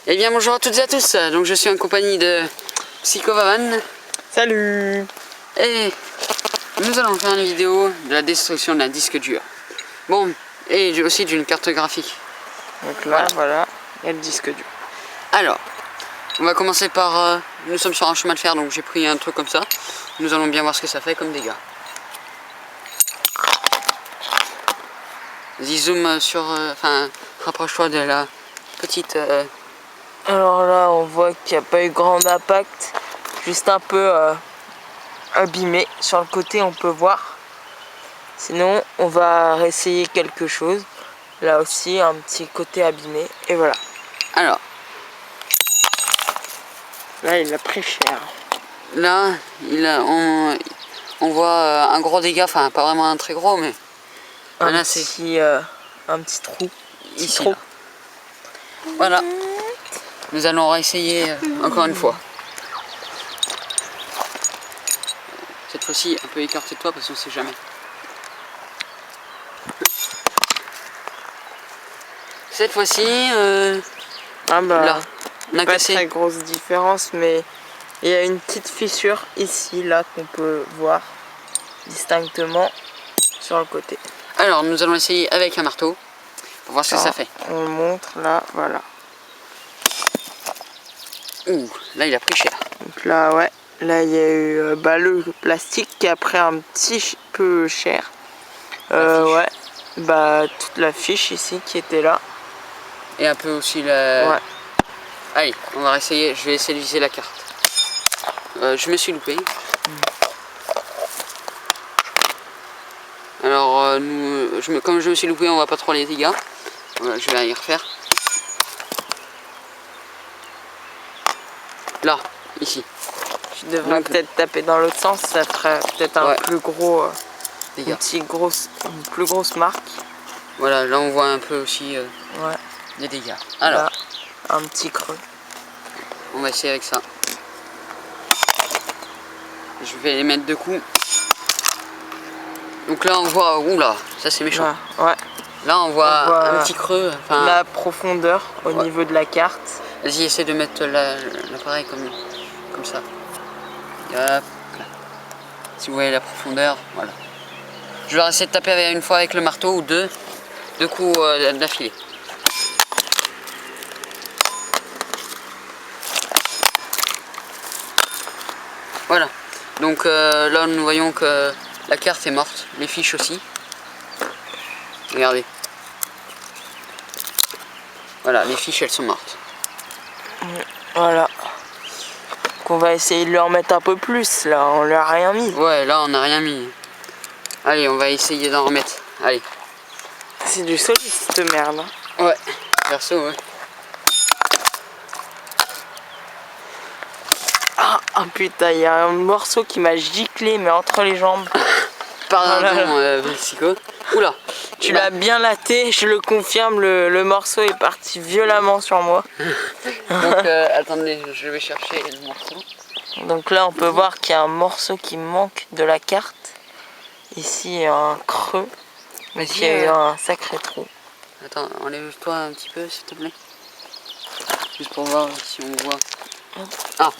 Eh bien bonjour à toutes et à tous, donc je suis en compagnie de Psychovavan. Salut. Et nous allons faire une vidéo de la destruction d'un disque dur. Bon, et aussi d'une carte graphique. Donc là, voilà, il y a le disque dur. Alors, on va commencer par... nous sommes sur un chemin de fer, donc j'ai pris un truc comme ça. Nous allons bien voir ce que ça fait comme dégâts. Vas-y, zoom sur... Enfin, rapproche-toi de la petite... Alors là, on voit qu'il n'y a pas eu grand impact, juste un peu abîmé. Sur le côté, on peut voir. Sinon, on va réessayer quelque chose. Là aussi, un petit côté abîmé. Et voilà. Alors, là, il a pris cher. là, on voit un gros dégât, enfin pas vraiment un très gros, mais Un là, petit trou. Ici, là. Voilà. Nous allons réessayer encore une fois. Cette fois-ci, un peu écarté de toi parce qu'on sait jamais. Cette fois-ci, Ah bah, là, on a pas cassé. très grosse différence, mais il y a une petite fissure ici, là, qu'on peut voir distinctement sur le côté. Alors, nous allons essayer avec un marteau pour voir ce que ça fait. On le montre là, voilà. Ouh, là il a pris cher. Donc là, ouais, là il y a eu le plastique qui a pris un petit peu cher. Ouais, bah toute la fiche ici qui était là. Et un peu aussi la... Ouais. Allez, on va essayer, je vais essayer de viser la carte. Je me suis loupé. Alors, comme je me suis loupé, on voit pas trop les dégâts. Voilà, je vais y refaire. Là, ici. Tu devrais peut-être taper dans l'autre sens, ça ferait peut-être un plus gros, une plus grosse marque. Voilà, là on voit un peu aussi des dégâts. Alors, là, un petit creux. On va essayer avec ça. Je vais les mettre deux coups. Donc là on voit, oula, ça c'est méchant. Là, ouais. Là on voit un petit creux. La profondeur au niveau de la carte. Vas-y, essaie de mettre l'appareil comme ça. Hop, là. Si vous voyez la profondeur, voilà. Je vais essayer de taper une fois avec le marteau ou deux coups d'affilée. Voilà. Donc là nous voyons que la carte est morte, les fiches aussi. Regardez. Voilà, les fiches elles sont mortes. Voilà. Donc on va essayer de leur mettre un peu plus, là on leur a rien mis. Ouais, là on n'a rien mis. Allez, on va essayer d'en remettre. Allez. C'est du solide cette merde. Ouais, perso, ouais. Ah putain, il y a un morceau qui m'a giclé mais entre les jambes. Pardon, Psycho. Oula. Tu l'as bien laté, je le confirme, le morceau est parti violemment sur moi. Donc attendez, je vais chercher le morceau. Donc là on peut voir qu'il y a un morceau qui manque de la carte. Ici il y a un creux. Mais il y a eu un sacré trou. Attends, enlève-toi un petit peu s'il te plaît. Juste pour voir si on voit. Ah.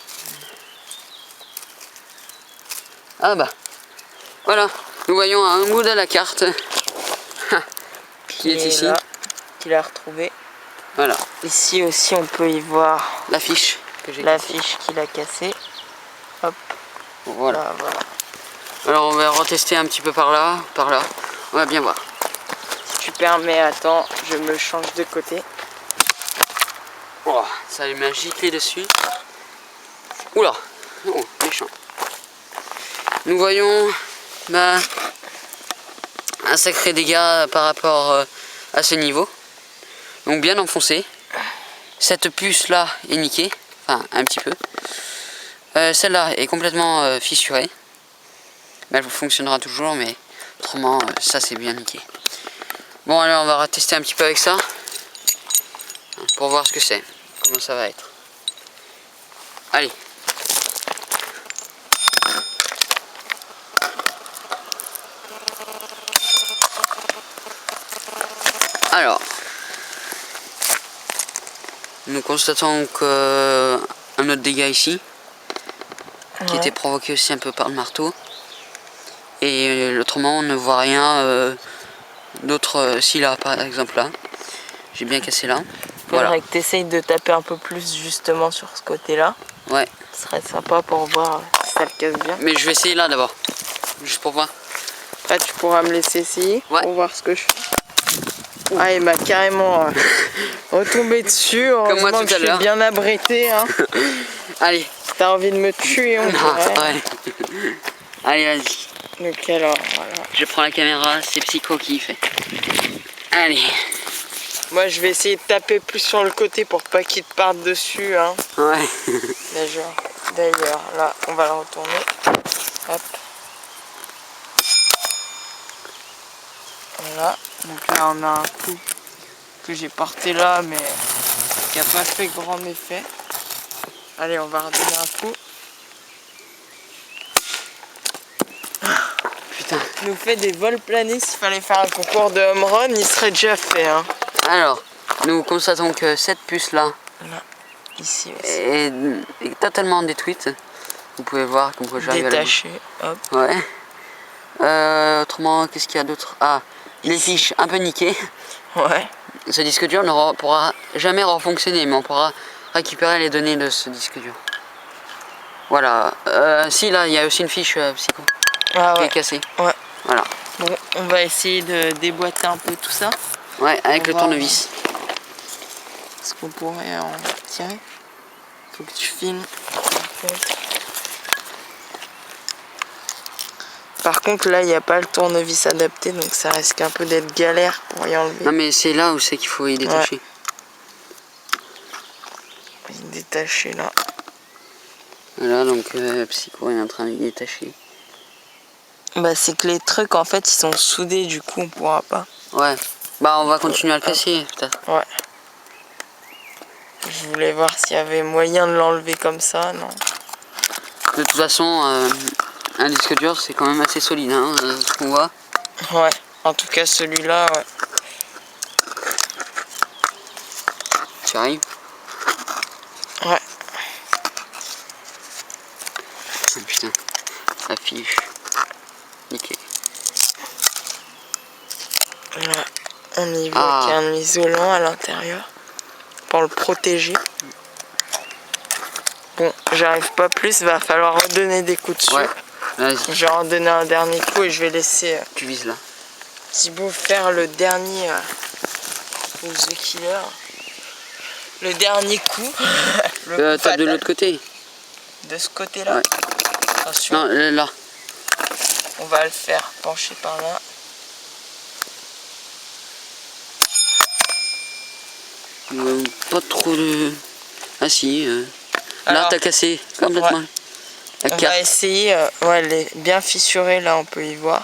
Ah bah. Voilà. Nous voyons un bout de la carte. qui est ici. Là, qu'il a retrouvé. Voilà. Ici aussi on peut y voir la fiche que j'ai la fiche qu'il a cassée. Hop. Voilà. Là, voilà. Alors on va retester un petit peu par là. On va bien voir. Si tu permets, attends, je me change de côté. Oh, ça m'a giclé dessus. Oula, oh, méchant. Nous voyons un sacré dégât par rapport à ce niveau. Donc bien enfoncé. Cette puce là est niquée, enfin un petit peu. Celle-là est complètement fissurée. Mais elle fonctionnera toujours, mais autrement ça c'est bien niqué. Bon alors on va retester un petit peu avec ça. Pour voir ce que c'est, comment ça va être. Allez. Alors, Nous constatons qu'un autre dégât ici, qui était provoqué aussi un peu par le marteau. Et autrement, on ne voit rien d'autre. Si là, par exemple, là, j'ai bien cassé là. Faudrait Voilà. que tu essayes de taper un peu plus justement sur ce côté-là. Ouais. Ce serait sympa pour voir si ça le casse bien. Mais je vais essayer là d'abord, juste pour voir. Après, tu pourras me laisser essayer Ouais. pour voir ce que je fais. Ah, il m'a carrément retombé dessus. Comme moi Heureusement tout que à je suis l'heure. bien abrité. Hein. Allez. T'as envie de me tuer, on Non, dirait. ouais. Allez, vas-y. Donc alors, voilà. Je prends la caméra, c'est Psycho qui y fait. Allez. Moi, je vais essayer de taper plus sur le côté pour pas qu'il te parte dessus. Hein. Ouais. D'ailleurs, là, on va le retourner. Hop. Voilà. Donc là, on a un coup que j'ai porté là, mais qui n'a pas fait grand effet. Allez, on va redonner un coup. Putain. Il nous fait des vols planés. S'il fallait faire un concours de home run, il serait déjà fait. Hein. Alors, nous constatons que cette puce là Là, ici aussi. est totalement détruite. Vous pouvez voir comme quoi j'arrive à la Détaché. Hop. Ouais. Autrement, qu'est-ce qu'il y a d'autre? Ah, les fiches un peu niquées. Ouais. Ce disque dur ne pourra jamais refonctionner, mais on pourra récupérer les données de ce disque dur. Voilà. Si, là, il y a aussi une fiche Psycho Ah qui ouais. est cassée. Ouais. Voilà. Bon, on va essayer de déboîter un peu tout ça. Ouais, avec On le va- tournevis. Est-ce qu'on pourrait en tirer? Faut que tu filmes. Par contre, là, il n'y a pas le tournevis adapté, donc ça risque un peu d'être galère pour y enlever. Non, mais c'est là où c'est qu'il faut y détacher. Il est détaché là. Voilà, donc Psycho est en train de y détacher. Bah, c'est que les trucs, en fait, ils sont soudés, du coup, on pourra pas. Ouais. Bah, on va continuer à le casser, peut-être. Ouais. Je voulais voir s'il y avait moyen de l'enlever comme ça, non. De toute façon, un disque dur, c'est quand même assez solide, hein, ce qu'on voit. Ouais. En tout cas, celui-là, ouais. Tu arrives? Ouais. Oh, putain, la fiche. Nickel. Là, on y voit qu'il y a un isolant à l'intérieur pour le protéger. Bon, j'arrive pas plus, va falloir redonner des coups dessus. Ouais, vas-y, Je vais en donner un dernier coup et je vais laisser tu vises là. Thibaut faire le dernier ou The Killer. Le dernier coup. Le coup Tape de fatal. l'autre côté. De ce côté-là. Ouais. Attention, Non, là. on va le faire pencher par là. Pas trop de... Ah si, là Alors, t'as cassé complètement. ouais. La On carte, va essayer, ouais, elle est bien fissurée là, on peut y voir.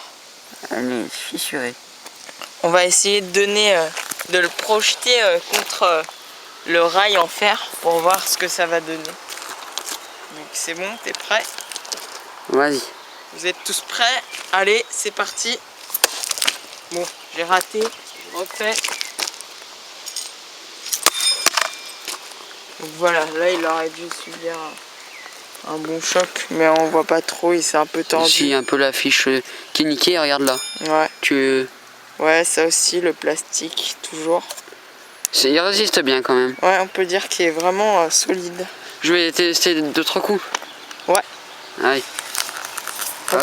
elle est fissurée. On va essayer de donner, de le projeter contre le rail en fer pour voir ce que ça va donner. Donc c'est bon, t'es prêt? Vas-y. Vous êtes tous prêts? Allez, c'est parti. Bon, j'ai raté, je refais. Donc voilà, là il aurait dû subir un bon choc, mais on voit pas trop, il s'est un peu tordu. Ici un peu la fiche qui est niquée, regarde là. Ouais. Ouais, ça aussi, le plastique, toujours. Il résiste bien quand même. Ouais, on peut dire qu'il est vraiment solide. Je vais tester 2-3 coups. Ouais. Allez. Hop.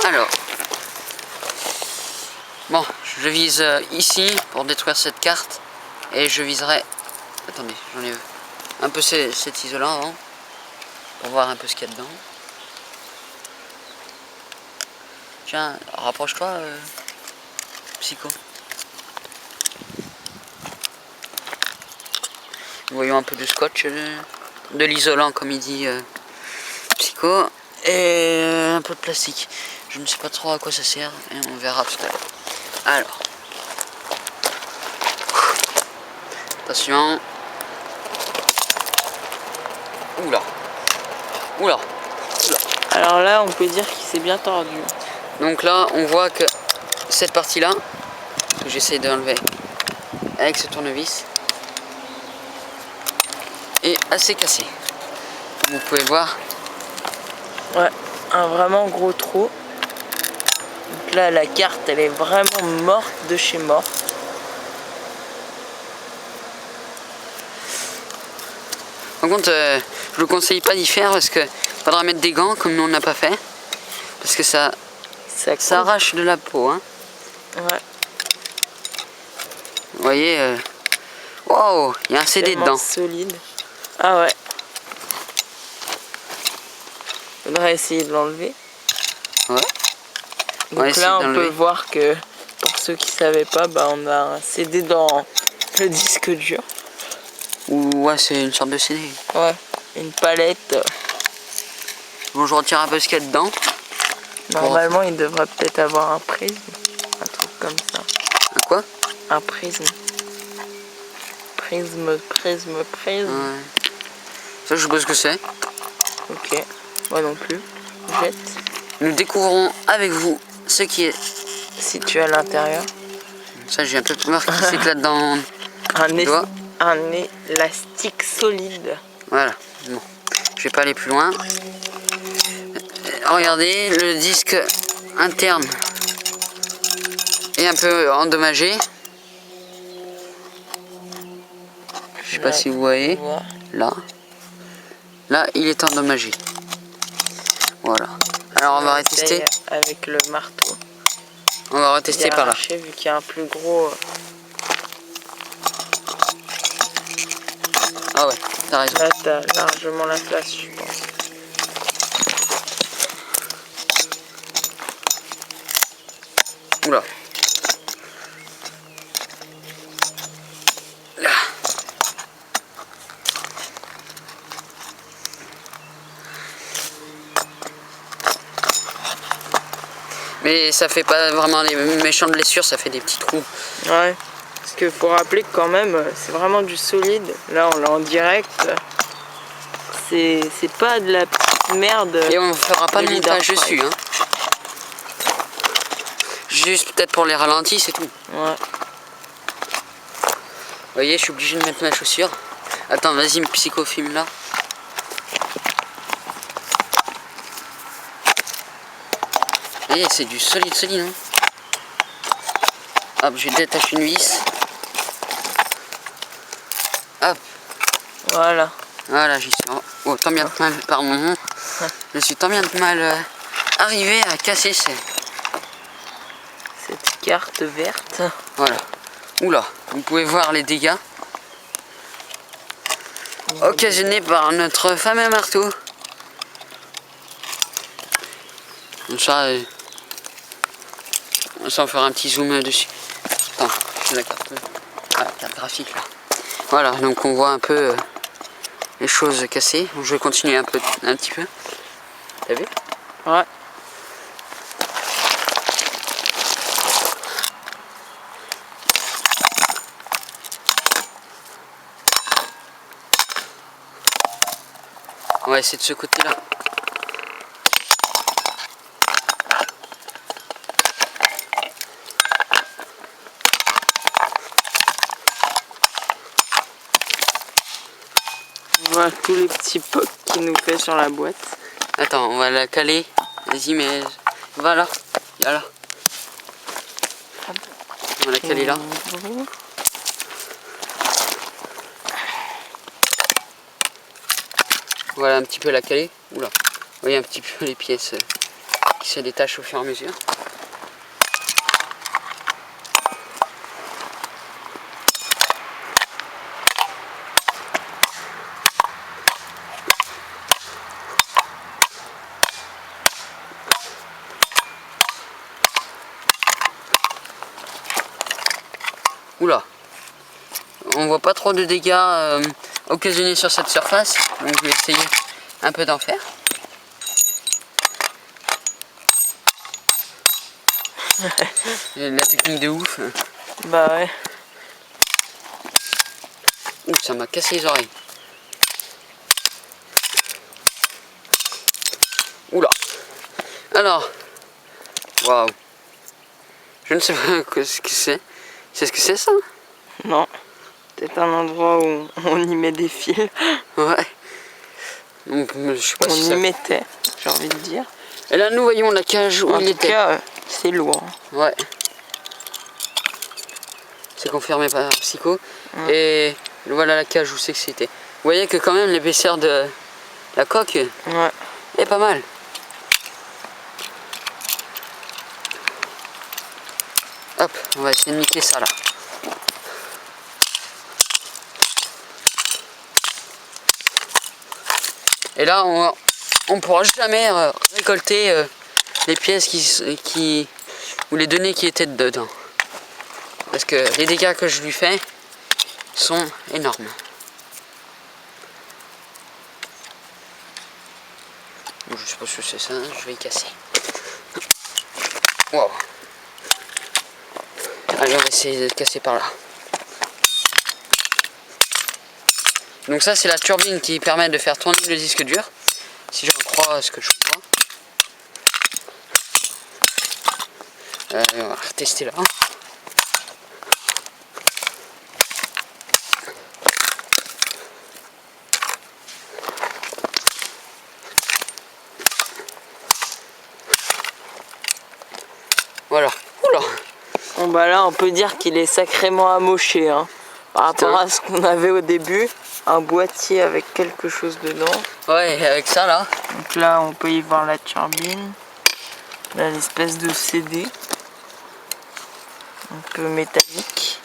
Alors. Bon, je vise ici pour détruire cette carte. Et je viserai... Attendez, j'en ai un peu cet isolant avant. Pour voir un peu ce qu'il y a dedans. Tiens, rapproche-toi, Psycho. Voyons un peu de scotch, de l'isolant comme il dit Psycho, et un peu de plastique. Je ne sais pas trop à quoi ça sert, et on verra tout à l'heure. Alors, attention. Oula. Oula. Oula. Alors là, on peut dire qu'il s'est bien tordu. Donc là, on voit que cette partie-là que j'essaie d'enlever avec ce tournevis, est assez cassé. Comme vous pouvez voir. Ouais, un vraiment gros trou. Donc là, la carte, elle est vraiment morte de chez mort. Par contre, je ne conseille pas d'y faire parce que faudra mettre des gants comme nous on n'a pas fait. Parce que ça arrache de la peau. Hein. Ouais. Vous voyez, wow, il y a un CD dedans. Solide. Ah ouais. Faudrait essayer de l'enlever. Ouais. Donc là, on peut voir que pour ceux qui savaient pas, bah, on a un CD dans le disque dur. Ouais, c'est une sorte de CD. Ouais, une palette. Bon, je retire un peu ce qu'il y a dedans. Normalement, il devrait peut-être avoir un prisme. Un truc comme ça. Un quoi? Un prisme. Prisme. Ouais. Ça, je sais pas ce que c'est. Ok, moi non plus. Jette. Nous découvrons avec vous ce qui est situé à l'intérieur. Ça, j'ai un peu peur qu'il s'éclate dans le doigt. Un élastique solide. Voilà. Bon, je vais pas aller plus loin. Regardez, le disque interne est un peu endommagé. Je sais pas si vous voyez. Là. Là, il est endommagé. Voilà. Alors, on va retester. Avec le marteau. On va retester par là. Vu qu'il y a un plus gros. Ah ouais, t'as raison. Là, t'as largement la place, je pense. Oula. Là. Mais ça fait pas vraiment des méchantes blessures, ça fait des petits trous. Ouais. Parce qu'il faut rappeler que quand même, c'est vraiment du solide. Là, on l'a en direct. C'est pas de la petite merde. Et on ne fera pas de montage dessus. Hein. Juste peut-être pour les ralentis, c'est tout. Ouais. Vous voyez, je suis obligé de mettre ma chaussure. Attends, vas-y, me psychofilme là. Vous voyez, c'est du solide, hein. Hop, je détache une vis. Hop. Voilà. Voilà, j'y suis. Oh, tant bien de mal, pardon. Je suis tant bien de mal arrivé à casser cette carte verte. Voilà. Oula, vous pouvez voir les dégâts occasionnés par notre fameux marteau. Comme ça, on va faire un petit zoom dessus. Attends, je la carte. Ah, la carte graphique là. Voilà, donc on voit un peu les choses cassées. Bon, je vais continuer un petit peu. T'as vu? Ouais. On va essayer de ce côté-là. On voit tous les petits pocs qu'il nous fait sur la boîte. Attends, on va la caler. Vas-y, mais va là. Il y a là. On va la caler là. Voilà un petit peu la caler. Oula. Vous voyez un petit peu les pièces qui se détachent au fur et à mesure. Oula. On voit pas trop de dégâts occasionnés sur cette surface. Donc je vais essayer un peu d'en faire. La technique de ouf. Bah ouais. Ouh, ça m'a cassé les oreilles. Oula. Alors. Waouh. Je ne sais pas ce que c'est. C'est ce que c'est ça? Non. Peut-être un endroit où on y met des fils. Ouais. Donc, je sais pas On si y ça... mettait, j'ai envie de dire. Et là, nous voyons la cage où En il tout était. cas, c'est lourd. Ouais. C'est confirmé par Psycho. Et voilà la cage où c'est que c'était. Vous voyez que quand même l'épaisseur de la coque est pas mal. Hop, on va essayer de niquer ça là. Et là, on pourra jamais récolter les pièces ou les données qui étaient dedans. Parce que les dégâts que je lui fais sont énormes. Bon, je sais pas ce que c'est ça, je vais y casser. Wow. Allez, on va essayer de casser par là. Donc ça, c'est la turbine qui permet de faire tourner le disque dur. Si j'en crois ce que je vois. On va retester là. Voilà. Oula. Bon bah là on peut dire qu'il est sacrément amoché hein, par rapport à ce qu'on avait au début. Un boîtier avec quelque chose dedans. Ouais, avec ça là. Donc là on peut y voir la turbine. Là l'espèce de CD. Un peu métallique.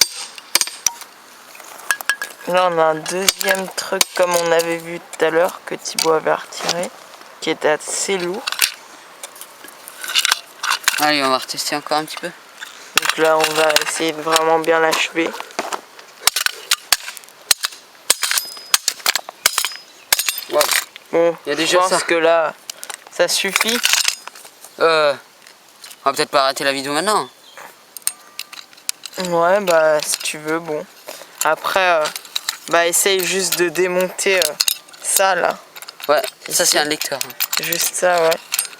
Là on a un deuxième truc comme on avait vu tout à l'heure que Thibaut avait retiré. Qui était assez lourd. Allez, on va retester encore un petit peu. Donc là on va essayer de vraiment bien l'achever. Wow. Bon, il y a déjà je pense ça. que là ça suffit. On va peut-être pas arrêter la vidéo maintenant. Ouais bah si tu veux, bon. Après bah essaye juste de démonter ça là. Ouais, ça c'est un lecteur. Juste ça ouais.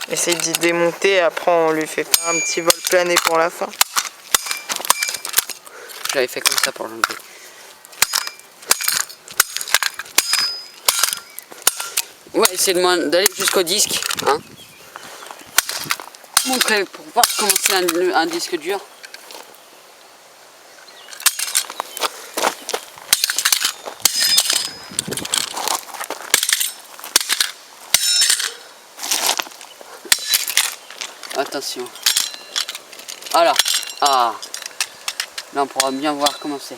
Essaye d'y démonter, après on lui fait faire un petit vol plané pour la fin. J'avais fait comme ça pour l'enlever. Ouais, essayer d'aller jusqu'au disque. Hein. Montrer pour voir comment c'est un disque dur. Attention. Voilà. Ah. Là on pourra bien voir comment c'est.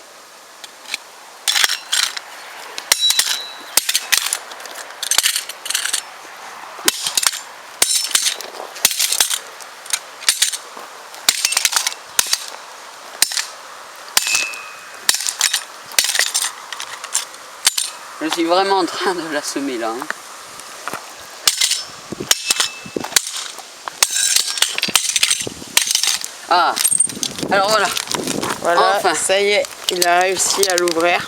Je suis vraiment en train de l'assommer là. Hein. Ah, alors voilà. Voilà, enfin. ça y est, il a réussi à l'ouvrir.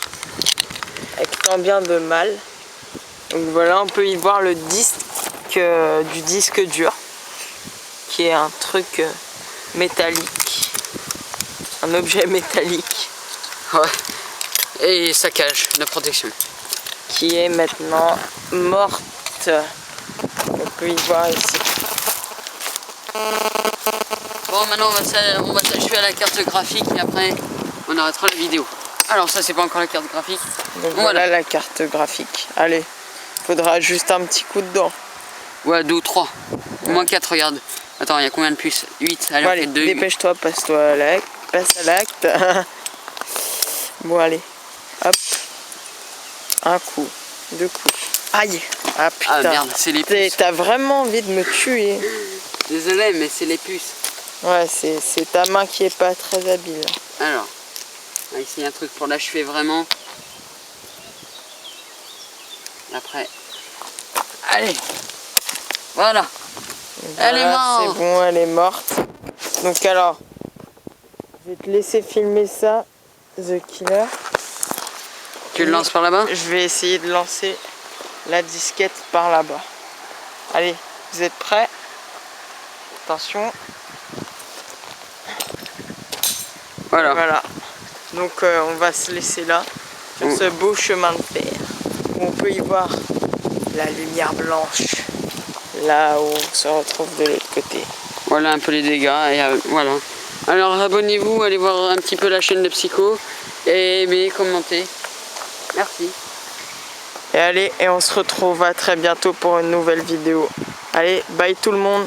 Avec tant bien de mal. Donc voilà, on peut y voir le disque du disque dur. Qui est un truc métallique. Un objet métallique. Ouais. Et sa cage de protection. Qui est maintenant morte. On peut y voir ici. Bon, maintenant on va s'achever à la carte graphique et après on arrêtera la vidéo. Alors ça c'est pas encore la carte graphique. Donc voilà la carte graphique. Allez, faudra juste un petit coup dedans. Ouais, 2 ou 3. Au moins 4, regarde. Attends, il y a combien de puces? 8. Allez, Bon, on allez, fait 2. dépêche-toi, passe-toi à l'acte. Passe à l'acte. Bon, allez. Hop. Un coup. 2 coups. Aïe. Ah putain. Ah merde, c'est les puces. T'as vraiment envie de me tuer. Désolé, mais c'est les puces. Ouais, c'est ta main qui est pas très habile. Alors, on va essayer un truc pour l'achever vraiment. Après. Allez. Voilà. Elle est morte. C'est bon, elle est morte. Donc alors, je vais te laisser filmer ça, The Killer. Tu le lances par là-bas? Je vais essayer de lancer la disquette par là-bas. Allez, vous êtes prêts? Attention. Voilà. Voilà. Donc on va se laisser là, sur ce beau chemin de fer, où on peut y voir la lumière blanche, là où on se retrouve de l'autre côté. Voilà un peu les dégâts, et voilà. Alors abonnez-vous, allez voir un petit peu la chaîne de Psycho, et aimez, commentez. Merci. Et allez, et on se retrouve à très bientôt pour une nouvelle vidéo. Allez, bye tout le monde.